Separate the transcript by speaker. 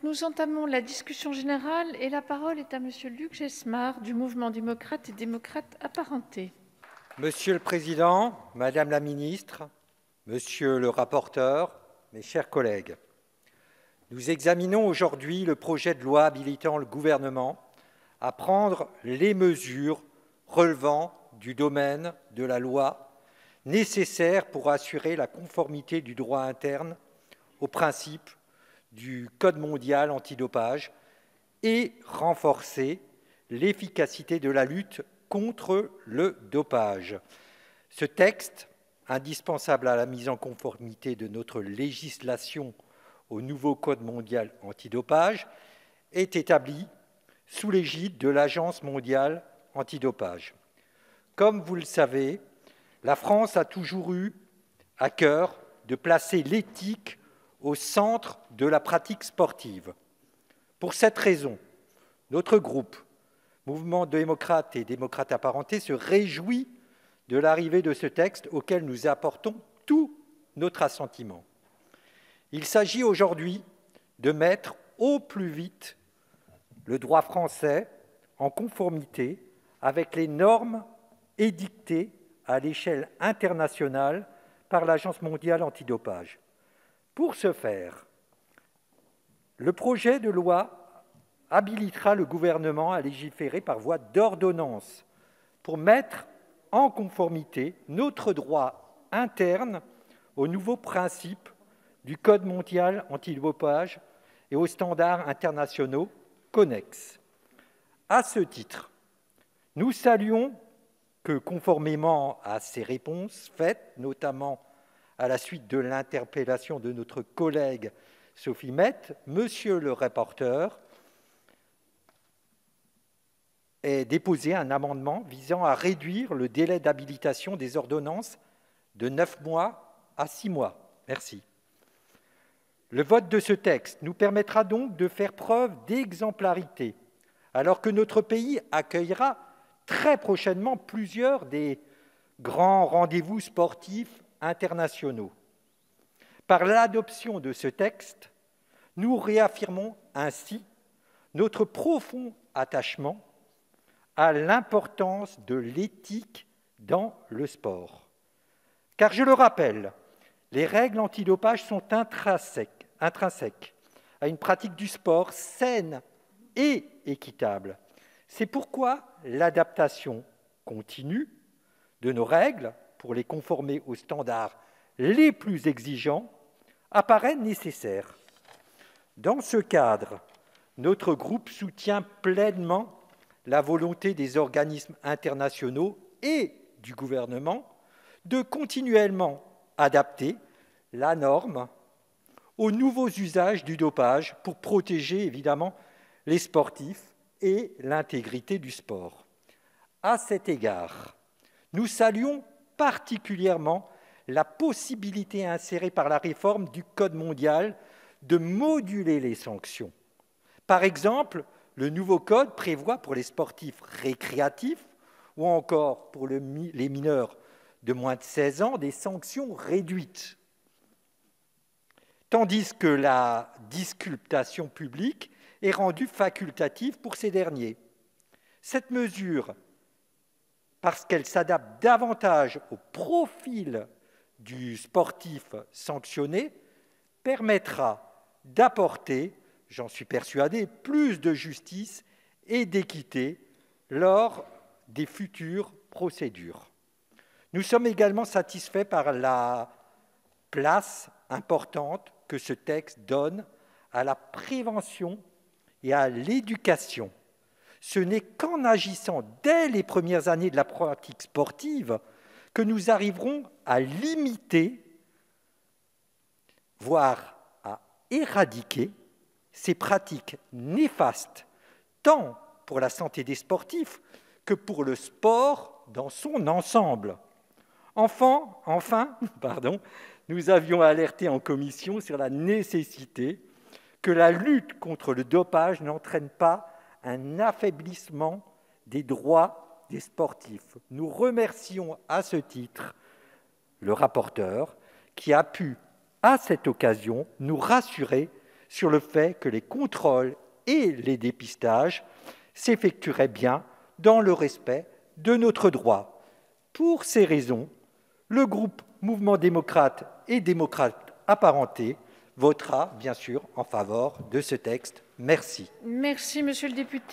Speaker 1: nous entamons la discussion générale et la parole est à Monsieur Luc Gesmar du Mouvement démocrate et démocrate apparenté.
Speaker 2: Monsieur le Président, Madame la Ministre, Monsieur le rapporteur, mes chers collègues, nous examinons aujourd'hui le projet de loi habilitant le gouvernement à prendre les mesures relevant du domaine de la loi nécessaires pour assurer la conformité du droit interne aux principes du Code mondial antidopage et renforcer l'efficacité de la lutte contre le dopage. Ce texte, indispensable à la mise en conformité de notre législation au nouveau Code mondial antidopage, est établi sous l'égide de l'Agence mondiale antidopage. Comme vous le savez, la France a toujours eu à cœur de placer l'éthique au centre de la pratique sportive. Pour cette raison, notre groupe, Mouvement démocrate et démocrate apparenté, se réjouit de l'arrivée de ce texte auquel nous apportons tout notre assentiment. Il s'agit aujourd'hui de mettre au plus vite le droit français en conformité avec les normes édictées à l'échelle internationale par l'Agence mondiale antidopage. Pour ce faire, le projet de loi habilitera le gouvernement à légiférer par voie d'ordonnance pour mettre en conformité notre droit interne aux nouveaux principes du Code mondial antidopage et aux standards internationaux connexes. À ce titre, nous saluons que, conformément à ces réponses faites, notamment à la suite de l'interpellation de notre collègue Sophie Mette, Monsieur le rapporteur ait déposé un amendement visant à réduire le délai d'habilitation des ordonnances de 9 mois à 6 mois. Merci. Le vote de ce texte nous permettra donc de faire preuve d'exemplarité, alors que notre pays accueillera très prochainement plusieurs des grands rendez-vous sportifs internationaux. Par l'adoption de ce texte, nous réaffirmons ainsi notre profond attachement à l'importance de l'éthique dans le sport. Car je le rappelle, les règles antidopage sont intrinsèques à une pratique du sport saine et équitable. C'est pourquoi l'adaptation continue de nos règles pour les conformer aux standards les plus exigeants apparaît nécessaire. Dans ce cadre, notre groupe soutient pleinement la volonté des organismes internationaux et du gouvernement de continuellement adapter la norme aux nouveaux usages du dopage pour protéger évidemment les sportifs et l'intégrité du sport. À cet égard, nous saluons particulièrement la possibilité insérée par la réforme du Code mondial de moduler les sanctions. Par exemple, le nouveau code prévoit pour les sportifs récréatifs ou encore pour les mineurs de moins de 16 ans des sanctions réduites, tandis que la disculptation publique est rendue facultative pour ces derniers. Cette mesure, parce qu'elle s'adapte davantage au profil du sportif sanctionné, permettra d'apporter, j'en suis persuadé, plus de justice et d'équité lors des futures procédures. Nous sommes également satisfaits par la place importante que ce texte donne à la prévention et à l'éducation. Ce n'est qu'en agissant dès les premières années de la pratique sportive que nous arriverons à limiter, voire à éradiquer ces pratiques néfastes, tant pour la santé des sportifs que pour le sport dans son ensemble. Enfin, nous avions alerté en commission sur la nécessité que la lutte contre le dopage n'entraîne pas un affaiblissement des droits des sportifs. Nous remercions à ce titre le rapporteur qui a pu, à cette occasion, nous rassurer sur le fait que les contrôles et les dépistages s'effectueraient bien dans le respect de notre droit. Pour ces raisons, le groupe Mouvement démocrate et démocrate apparentés votera bien sûr en faveur de ce texte. Merci.
Speaker 1: Merci, monsieur le député.